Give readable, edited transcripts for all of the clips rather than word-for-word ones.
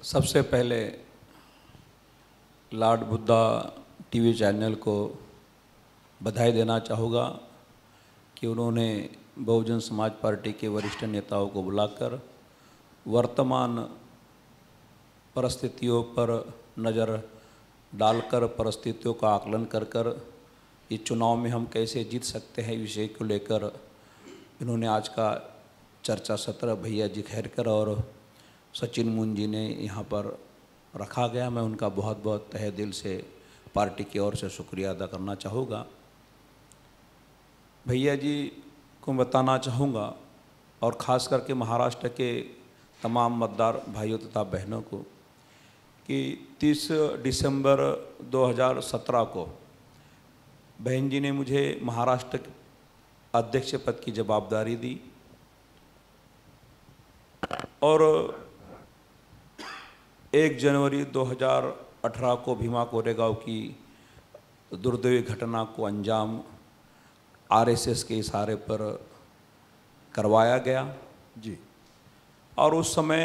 सबसे पहले Lord Buddha TV channel को बधाई देना चाहूँगा कि उन्होंने बहुजन समाज पार्टी के वरिष्ठ नेताओं को बुलाकर वर्तमान परिस्थितियों पर नज़र डालकर परिस्थितियों का आकलन कर इस चुनाव में हम कैसे जीत सकते हैं विषय को लेकर इन्होंने आज का चर्चा सत्र भैया जी खैरकर और सचिन मुन जी ने यहाँ पर रखा गया। मैं उनका बहुत बहुत तहे दिल से पार्टी की ओर से शुक्रिया अदा करना चाहूँगा। भैया जी को बताना चाहूँगा और ख़ास करके महाराष्ट्र के तमाम मतदार भाइयों तथा बहनों को कि 30 दिसंबर 2017 को बहन जी ने मुझे महाराष्ट्र अध्यक्ष पद की जवाबदारी दी और 1 जनवरी 2018 को भीमा कोरेगांव की दुर्दैवी घटना को अंजाम आरएसएस के इशारे पर करवाया गया जी। और उस समय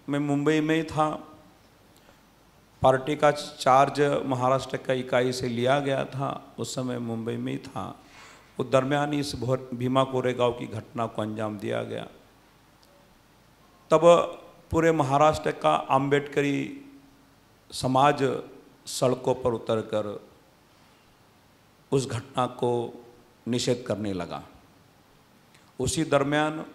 मैं मुंबई में ही था, पार्टी का चार्ज महाराष्ट्र का इकाई से लिया गया था, उस समय मुंबई में ही था। उस दरमियान इस भीमा कोरेगांव की घटना को अंजाम दिया गया। तब पूरे महाराष्ट्र का आम्बेडकरी समाज सड़कों पर उतरकर उस घटना को निषेध करने लगा। उसी दरमियान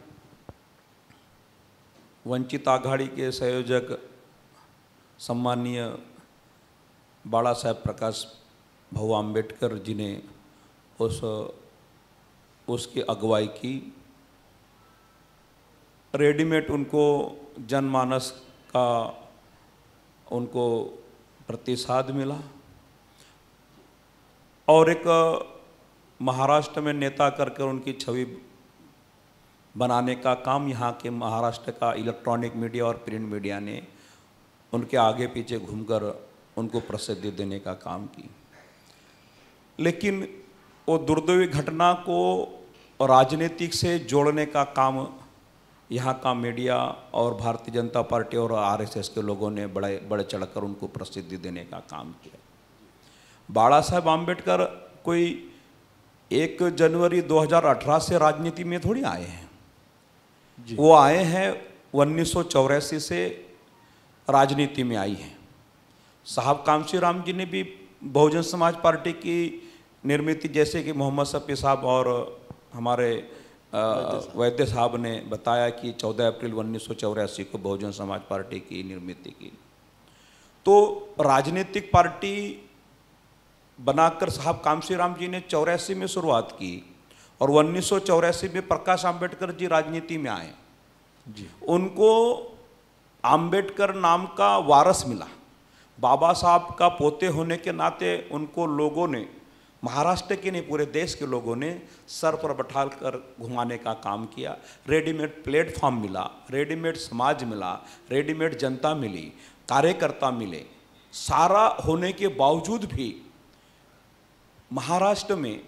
वंचित आघाड़ी के संयोजक सम्मानीय बाला साहेब प्रकाश भाऊ आम्बेडकर जी ने उसकी अगुवाई की। रेडीमेड उनको जनमानस का उनको प्रतिसाद मिला और एक महाराष्ट्र में नेता करके उनकी छवि बनाने का काम यहाँ के महाराष्ट्र का इलेक्ट्रॉनिक मीडिया और प्रिंट मीडिया ने उनके आगे पीछे घूमकर उनको प्रसिद्धि देने का काम की। लेकिन वो दुर्दैवी घटना को राजनीतिक से जोड़ने का काम यहाँ का मीडिया और भारतीय जनता पार्टी और आरएसएस के लोगों ने बड़े चढ़कर उनको प्रसिद्धि देने का काम किया। बाला साहेब आम्बेडकर कोई 1 जनवरी 2018 से राजनीति में थोड़ी आए हैं जी। वो आए हैं 1984 से राजनीति में आई हैं। साहब कामसी राम जी ने भी बहुजन समाज पार्टी की निर्मित, जैसे कि मोहम्मद शफी साहब और हमारे वैद्य साहब ने बताया कि 14 अप्रैल 1984 को बहुजन समाज पार्टी की निर्मित की। तो राजनीतिक पार्टी बनाकर साहब कामसी राम जी ने 84 में शुरुआत की और 1984 में प्रकाश आम्बेडकर जी राजनीति में आए जी। उनको आम्बेडकर नाम का वारस मिला। बाबा साहब का पोते होने के नाते उनको लोगों ने, महाराष्ट्र के नहीं पूरे देश के लोगों ने सर पर बैठाल कर घुमाने का काम किया। रेडीमेड प्लेटफॉर्म मिला, रेडीमेड समाज मिला, रेडीमेड जनता मिली, कार्यकर्ता मिले। सारा होने के बावजूद भी महाराष्ट्र में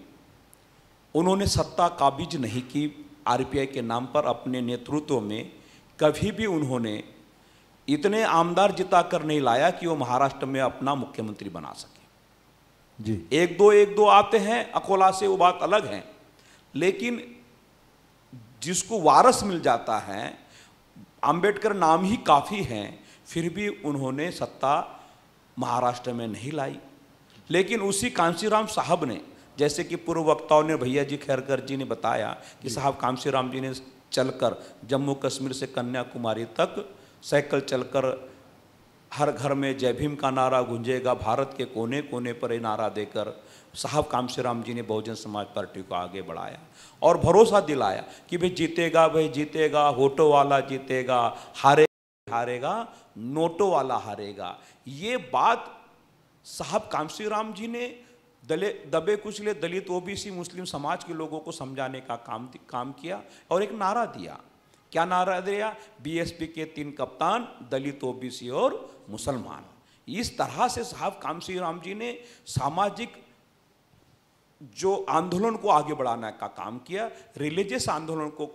उन्होंने सत्ता काबिज नहीं की। आरपीआई के नाम पर अपने नेतृत्व में कभी भी उन्होंने इतने आमदार जिता कर नहीं लाया कि वो महाराष्ट्र में अपना मुख्यमंत्री बना सके जी। एक दो आते हैं अकोला से, वो बात अलग है, लेकिन जिसको वारस मिल जाता है, आम्बेडकर नाम ही काफ़ी है, फिर भी उन्होंने सत्ता महाराष्ट्र में नहीं लाई। लेकिन उसी कांशीराम साहब ने, जैसे कि पूर्व वक्ताओं ने, भैया जी खैरकर जी ने बताया कि साहब कांशीराम जी ने चलकर जम्मू कश्मीर से कन्याकुमारी तक साइकिल चलकर हर घर में जय भीम का नारा गूंजेगा, भारत के कोने कोने पर ये नारा देकर साहब कामसीराम जी ने बहुजन समाज पार्टी को आगे बढ़ाया और भरोसा दिलाया कि भाई जीतेगा, भाई जीतेगा, वोटों वाला जीतेगा, हारेगा नोटों वाला हारेगा। ये बात साहब कामसीराम जी ने दबे कुचले दलित, ओबीसी, मुस्लिम समाज के लोगों को समझाने का काम किया और एक नारा दिया। क्या नारा दिया? बीएसपी के 3 कप्तान, दलित, ओबीसी और मुसलमान। इस तरह से साहब कामसी राम जी ने सामाजिक जो आंदोलन को आगे बढ़ाने का काम किया, रिलीजियस आंदोलन को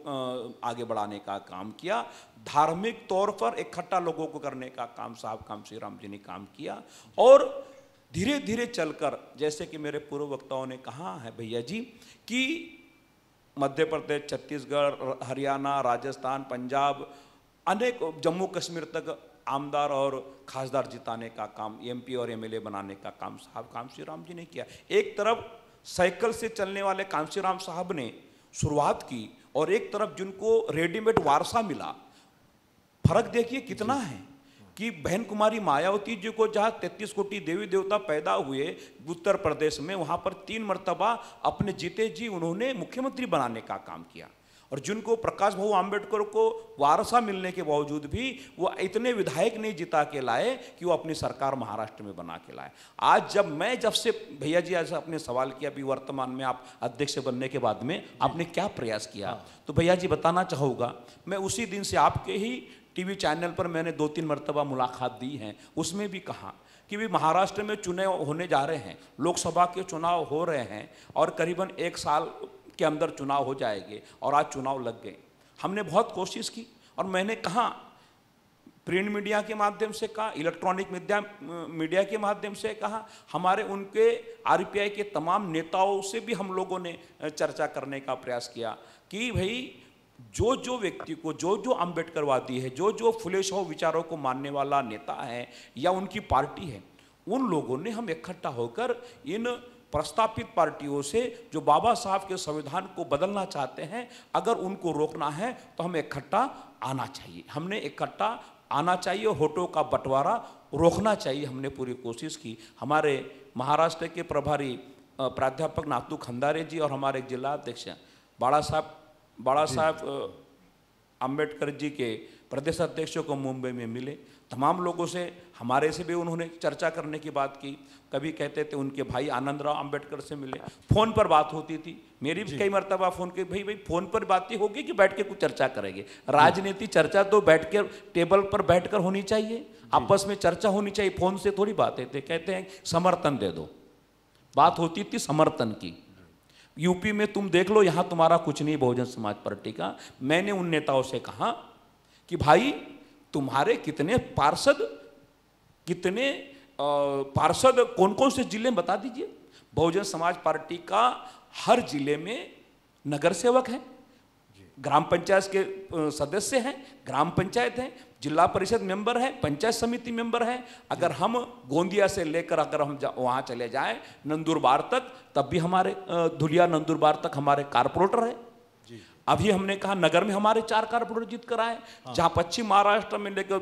आगे बढ़ाने का काम किया, धार्मिक तौर पर इकट्ठा लोगों को करने का काम साहब कामसी राम जी ने काम किया। और धीरे धीरे चलकर, जैसे कि मेरे पूर्व वक्ताओं ने कहा है भैया जी, कि मध्य प्रदेश, छत्तीसगढ़, हरियाणा, राजस्थान, पंजाब, अनेक जम्मू कश्मीर तक आमदार और खासदार जिताने का काम, एमपी और एमएलए बनाने का काम साहब कामसी राम जी ने किया। एक तरफ साइकिल से चलने वाले कामसी राम साहब ने शुरुआत की और एक तरफ जिनको रेडीमेड वारसा मिला। फर्क देखिए कितना है कि बहन कुमारी मायावती जी को जहाँ 33 कोटि देवी देवता पैदा हुए उत्तर प्रदेश में, वहाँ पर 3 मर्तबा अपने जीते जी उन्होंने मुख्यमंत्री बनाने का काम किया। और जिनको प्रकाश भाऊ आम्बेडकर को वारसा मिलने के बावजूद भी वो इतने विधायक नहीं जिता के लाए कि वो अपनी सरकार महाराष्ट्र में बना के लाए। आज जब से भैया जी आज आपने सवाल किया अभी वर्तमान में आप अध्यक्ष बनने के बाद में आपने क्या प्रयास किया, तो भैया जी बताना चाहूँगा, मैं उसी दिन से आपके ही टीवी चैनल पर मैंने 2-3 मरतबा मुलाकात दी है, उसमें भी कहा कि भी महाराष्ट्र में चुनाव होने जा रहे हैं, लोकसभा के चुनाव हो रहे हैं और करीबन 1 साल के अंदर चुनाव हो जाएंगे और आज चुनाव लग गए। हमने बहुत कोशिश की और मैंने कहा, प्रिंट मीडिया के माध्यम से कहा, इलेक्ट्रॉनिक मीडिया के माध्यम से कहा, हमारे उनके आरपीआई के तमाम नेताओं से भी हम लोगों ने चर्चा करने का प्रयास किया कि भाई जो व्यक्ति को, जो अम्बेडकरवादी है, जो फुले शाह विचारों को मानने वाला नेता है या उनकी पार्टी है, उन लोगों ने हम इकट्ठा होकर इन प्रस्तापित पार्टियों से जो बाबा साहब के संविधान को बदलना चाहते हैं, अगर उनको रोकना है तो हमें इकट्ठा आना चाहिए। हमने इकट्ठा आना चाहिए, वोटों का बंटवारा रोकना चाहिए। हमने पूरी कोशिश की। हमारे महाराष्ट्र के प्रभारी प्राध्यापक नाथू खंदारे जी और हमारे जिला अध्यक्ष बाड़ा साहब अम्बेडकर जी के प्रदेश अध्यक्षों को मुंबई में मिले। तमाम लोगों से, हमारे से भी उन्होंने चर्चा करने की बात की। कभी कहते थे उनके भाई आनंदराव अम्बेडकर से मिले, फ़ोन पर बात होती थी। मेरी भी कई मरतबा फ़ोन के भाई फ़ोन पर बातें होगी कि बैठ के कुछ चर्चा करेंगे। राजनीति चर्चा तो बैठ के टेबल पर बैठ कर होनी चाहिए, आपस में चर्चा होनी चाहिए। फ़ोन से थोड़ी बातें थे। कहते हैं समर्थन दे दो, बात होती थी समर्थन की। यूपी में तुम देख लो, यहाँ तुम्हारा कुछ नहीं बहुजन समाज पार्टी का। मैंने उन नेताओं से कहा कि भाई तुम्हारे कितने पार्षद कौन कौन से जिले में बता दीजिए। बहुजन समाज पार्टी का हर जिले में नगर सेवक है, ग्राम पंचायत के सदस्य हैं, ग्राम पंचायत है, जिला परिषद मेंबर है, पंचायत समिति मेंबर है। अगर हम गोंदिया से लेकर अगर हम वहाँ चले जाएं नंदुरबार तक, तब भी हमारे धुलिया नंदुरबार तक हमारे कारपोरेटर है। अभी हमने कहा नगर में हमारे 4 कारपोरेटर जीत कर आए। जहाँ पश्चिम महाराष्ट्र में लेकर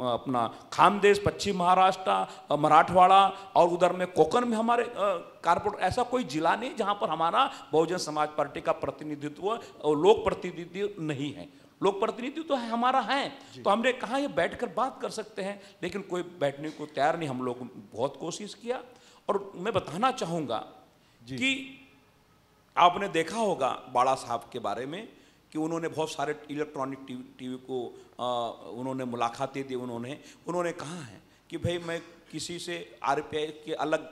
अपना खानदेश, पश्चिम महाराष्ट्र, मराठवाड़ा और उधर में कोकण में हमारे कारपोरेटर, ऐसा कोई जिला नहीं जहाँ पर हमारा बहुजन समाज पार्टी का प्रतिनिधित्व और लोक प्रतिनिधित्व नहीं है। लोक प्रतिनिधित्व तो है हमारा है। तो हमने कहा ये बैठकर बात कर सकते हैं, लेकिन कोई बैठने को तैयार नहीं। हम लोग बहुत कोशिश किया। और मैं बताना चाहूँगा कि आपने देखा होगा बाड़ा साहब के बारे में कि उन्होंने बहुत सारे इलेक्ट्रॉनिक टीवी को उन्होंने मुलाकातें दी। उन्होंने कहा है कि भाई मैं किसी से आरपीआई के अलग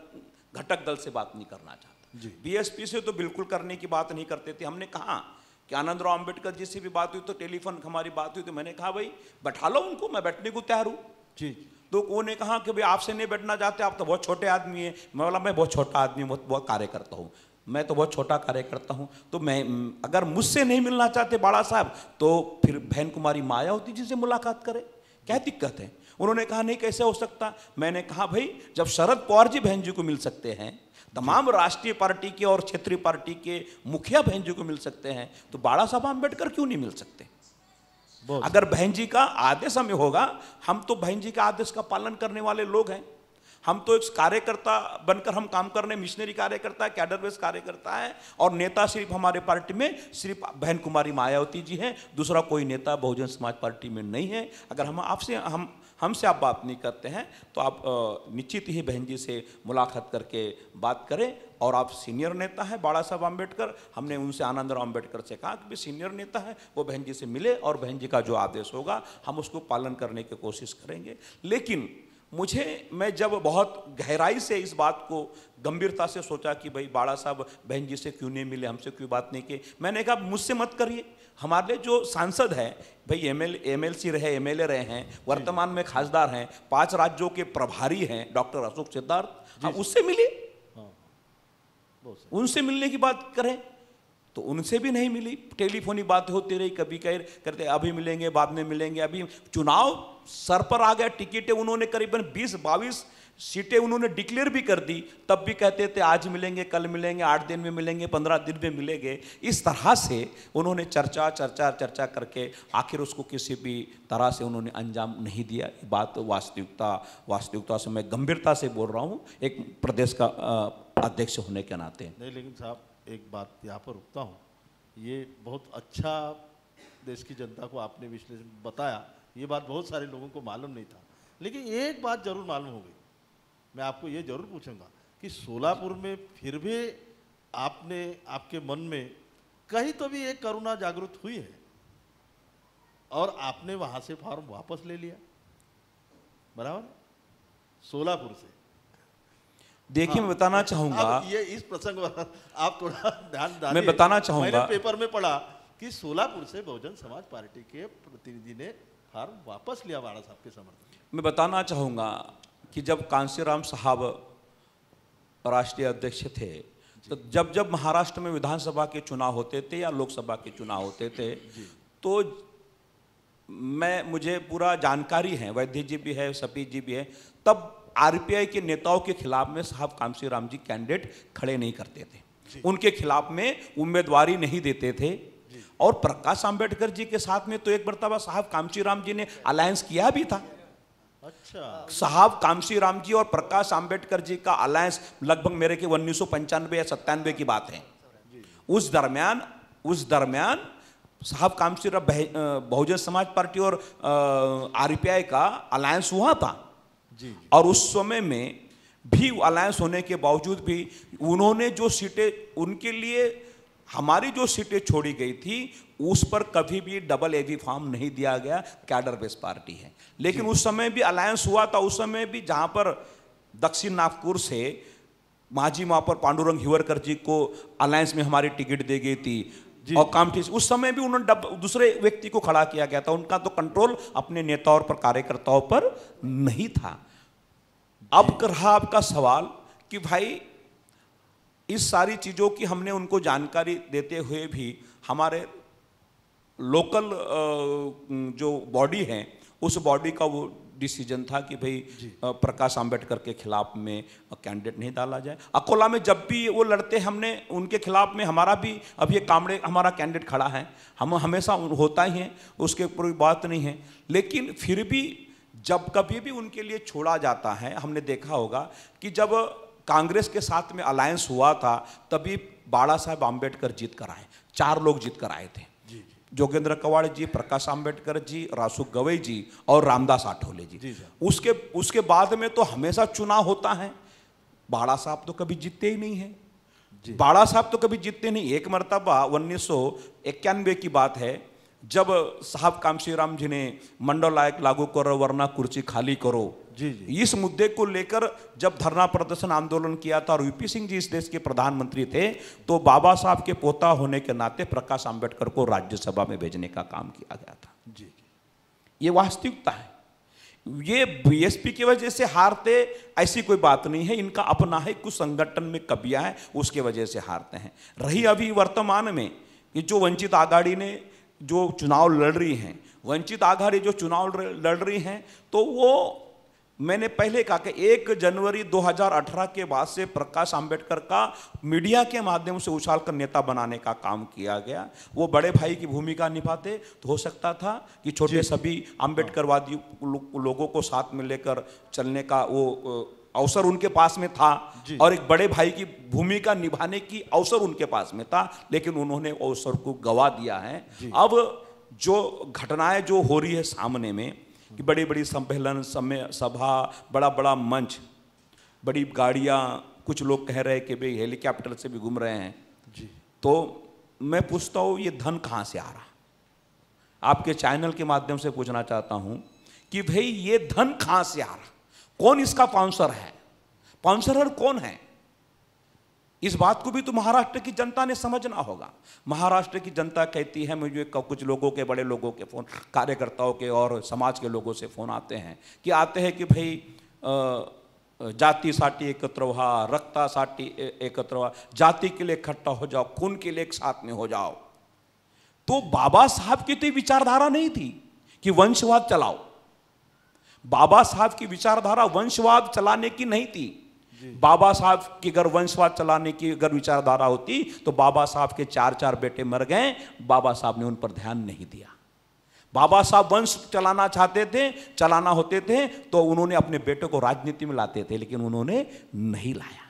घटक दल से बात नहीं करना चाहता। बीएसपी से तो बिल्कुल करने की बात नहीं करते थे। हमने कहा कि आनंदराव अम्बेडकर जी से भी बात हुई तो टेलीफोन हमारी बात हुई, तो मैंने कहा भाई बैठा लो उनको, मैं बैठने को तैयार हूँ जी। तो उन्होंने कहा कि भाई आपसे नहीं बैठना चाहते, आप तो बहुत छोटे आदमी हैं। मैं बोला मैं बहुत छोटा आदमी, बहुत कार्य करता हूँ, मैं तो बहुत छोटा कार्य करता हूँ। तो मैं अगर मुझसे नहीं मिलना चाहते बाड़ा साहब, तो फिर बहन कुमारी मायावती जी से मुलाकात करें, क्या दिक्कत है। उन्होंने कहा नहीं कैसे हो सकता। मैंने कहा भाई जब शरद पवार जी बहन जी को मिल सकते हैं, तमाम राष्ट्रीय पार्टी के और क्षेत्रीय पार्टी के मुखिया बहन जी को मिल सकते हैं, तो बाड़ा साहब अम्बेडकर क्यों नहीं मिल सकते। अगर बहन जी का आदेश हमें होगा, हम तो बहन जी के आदेश का पालन करने वाले लोग हैं। हम तो एक कार्यकर्ता बनकर हम काम कर रहे हैं, मिशनरी कार्यकर्ता है, कैडर बेस कार्यकर्ता है। और नेता सिर्फ हमारे पार्टी में सिर्फ बहन कुमारी मायावती जी हैं, दूसरा कोई नेता बहुजन समाज पार्टी में नहीं है। अगर हमसे आप बात नहीं करते हैं तो आप निश्चित ही बहन जी से मुलाकात करके बात करें। और आप सीनियर नेता हैं बाड़ा साहब अम्बेडकर, हमने उनसे आनंदराव अम्बेडकर से कहा कि सीनियर नेता है, वो बहन जी से मिले और बहन जी का जो आदेश होगा हम उसको पालन करने की कोशिश करेंगे। लेकिन मैं जब बहुत गहराई से इस बात को गंभीरता से सोचा कि भाई बाड़ा साहब बहन जी से क्यों नहीं मिले, हमसे क्यों बात नहीं की, मैंने कहा मुझसे मत करिए। हमारे जो सांसद हैं भाई, एमएलसी रहे, एमएलए रहे हैं, वर्तमान में खासदार हैं, 5 राज्यों के प्रभारी हैं डॉक्टर अशोक सिद्धार्थ, आप उससे मिलिए, उनसे मिलने की बात करें। तो उनसे भी नहीं मिली, टेलीफोनिक बातें होती रही, कभी करते अभी मिलेंगे, बाद में मिलेंगे। अभी चुनाव सर पर आ गया, टिकटें उन्होंने करीबन 20-22 सीटें उन्होंने डिक्लेयर भी कर दी, तब भी कहते थे आज मिलेंगे, कल मिलेंगे, 8 दिन में मिलेंगे, 15 दिन में मिलेंगे। इस तरह से उन्होंने चर्चा करके आखिर उसको किसी भी तरह से उन्होंने अंजाम नहीं दिया। ये बात वास्तविकता से मैं गंभीरता से बोल रहा हूँ, एक प्रदेश का अध्यक्ष होने के नाते। नहीं, लेकिन साहब एक बात यहाँ पर रुकता हूँ, ये बहुत अच्छा देश की जनता को आपने विश्लेषण बताया, ये बात बहुत सारे लोगों को मालूम नहीं था। लेकिन एक बात जरूर मालूम हो गई, मैं आपको ये जरूर पूछूंगा कि सोलापुर में फिर भी आपके मन में कहीं तो भी एक करुणा जागृत हुई है और आपने वहाँ से फॉर्म वापस ले लिया, बराबर, सोलापुर से। देखिए, मैं बताना चाहूंगा, ये इस प्रसंग पर आप थोड़ा ध्यान डालिए। मैं बताना चाहूंगा, मैंने पेपर में पढ़ा कि सोलापुर से बहुजन समाज पार्टी के प्रतिनिधि ने फॉर्म वापस लिया बाड़ा साहब के समर्थन में। मैं बताना चाहूंगा कि जब कांशीराम साहब राष्ट्रीय अध्यक्ष थे, तो जब महाराष्ट्र में विधानसभा के चुनाव होते थे या लोकसभा के चुनाव होते थे, तो मुझे पूरा जानकारी है, वैद्य जी भी है, सपी जी भी है, तब आरपीआई के नेताओं के खिलाफ में साहब कांशीराम जी कैंडिडेट खड़े नहीं करते थे, उनके खिलाफ में उम्मीदवारी नहीं देते थे। और प्रकाश आंबेडकर जी के साथ में तो एक मर्तबा साहब कांशीराम जी ने अलायंस किया भी था। अच्छा, साहब कांशीराम जी और प्रकाश आंबेडकर जी का अलायंस लगभग मेरे के 1995 या 97 की बात है। उस दरमियान साहब कांशीराम बहुजन समाज पार्टी और आरपीआई का अलायंस हुआ था जी। और उस समय में भी अलायंस होने के बावजूद भी उन्होंने जो सीटें, उनके लिए हमारी जो सीटें छोड़ी गई थी उस पर कभी भी डबल एवी फॉर्म नहीं दिया गया, कैडर बेस पार्टी है। लेकिन उस समय भी अलायंस हुआ था, उस समय भी जहां पर दक्षिण नागपुर से माजी महापौर पांडुरंग हिवरकर जी को अलायंस में हमारी टिकट दी गई थी और काम ठीक, उस समय भी उन्होंने दूसरे व्यक्ति को खड़ा किया गया था। उनका तो कंट्रोल अपने नेताओं पर, कार्यकर्ताओं पर नहीं था। अब रहा आपका सवाल कि भाई इस सारी चीज़ों की हमने उनको जानकारी देते हुए भी हमारे लोकल जो बॉडी है उस बॉडी का वो डिसीजन था कि भाई प्रकाश आंबेडकर के खिलाफ में कैंडिडेट नहीं डाला जाए। अकोला में जब भी वो लड़ते हमने उनके खिलाफ में, हमारा भी अब ये कामड़े हमारा कैंडिडेट खड़ा है, हम हमेशा होता ही है, उसके ऊपर कोई बात नहीं है। लेकिन फिर भी जब कभी भी उनके लिए छोड़ा जाता है, हमने देखा होगा कि जब कांग्रेस के साथ में अलायंस हुआ था तभी बाड़ा साहब आंबेडकर जीत कर आए, 4 लोग जीत कर आए थे, जोगेंद्र कवाड़ जी, प्रकाश आंबेडकर जी, रासु गवई जी और रामदास आठवले जी। उसके बाद में तो हमेशा चुनाव होता है, बाड़ा साहब तो कभी जीतते ही नहीं है। बाड़ा साहब तो कभी जीतते नहीं। एक मरतबा 1991 की बात है, जब साहब कांशीराम जी ने मंडल आयोग लागू करो वरना कुर्सी खाली करो, इस मुद्दे को लेकर जब धरना प्रदर्शन आंदोलन किया था और वीपी सिंह जी इस देश के प्रधानमंत्री थे, तो बाबा साहब के पोता होने के नाते प्रकाश आंबेडकर को राज्यसभा में भेजने का काम किया गया था। ये वास्तविकता है। ये बीएसपी की वजह से हारते ऐसी कोई बात नहीं है, इनका अपना है, कुछ संगठन में कबियां हैं उसके वजह से हारते हैं। रही अभी वर्तमान में कि जो वंचित आघाड़ी ने जो चुनाव लड़ रही हैं, वंचित आघाड़ी जो चुनाव लड़ रही हैं, तो वो मैंने पहले कहा कि 1 जनवरी 2018 के बाद से प्रकाश आंबेडकर का मीडिया के माध्यम से उछाल कर नेता बनाने का काम किया गया। वो बड़े भाई की भूमिका निभाते तो हो सकता था कि छोटे सभी आंबेडकरवादी लोगों को साथ में लेकर चलने का वो अवसर उनके पास में था और एक बड़े भाई की भूमिका निभाने की अवसर उनके पास में था, लेकिन उन्होंने अवसर को गवा दिया है। अब जो घटनाएं जो हो रही है सामने में कि बड़ी बड़ी सम्मेलन, सभा, बड़ा बड़ा मंच, बड़ी गाड़ियां, कुछ लोग कह रहे हैं कि भाई हेलीकॉप्टर से भी घूम रहे हैं जी। तो मैं पूछता हूँ ये धन कहाँ से आ रहा? आपके चैनल के माध्यम से पूछना चाहता हूँ कि भाई ये धन कहाँ से आ रहा? कौन इसका स्पॉन्सर है, स्पॉन्सरर कौन है, इस बात को भी तो महाराष्ट्र की जनता ने समझना होगा। महाराष्ट्र की जनता कहती है, मुझे कुछ लोगों के, बड़े लोगों के फोन, कार्यकर्ताओं के और समाज के लोगों से फोन आते हैं कि भाई जाति साठी एकत्र व्हा, रक्तासाठी एकत्र व्हा, जाति के लिए इकट्ठा हो जाओ, खून के लिए एक साथ में हो जाओ। तो बाबा साहब की तो विचारधारा नहीं थी कि वंशवाद चलाओ। बाबा साहब की विचारधारा वंशवाद चलाने की नहीं थी। बाबा साहब की अगर वंशवाद चलाने की अगर विचारधारा होती तो बाबा साहब के 4 बेटे मर गए, बाबा साहब ने उन पर ध्यान नहीं दिया। बाबा साहब वंश चलाना चाहते थे, चलाना होते थे तो उन्होंने अपने बेटे को राजनीति में लाते थे, लेकिन उन्होंने नहीं लाया।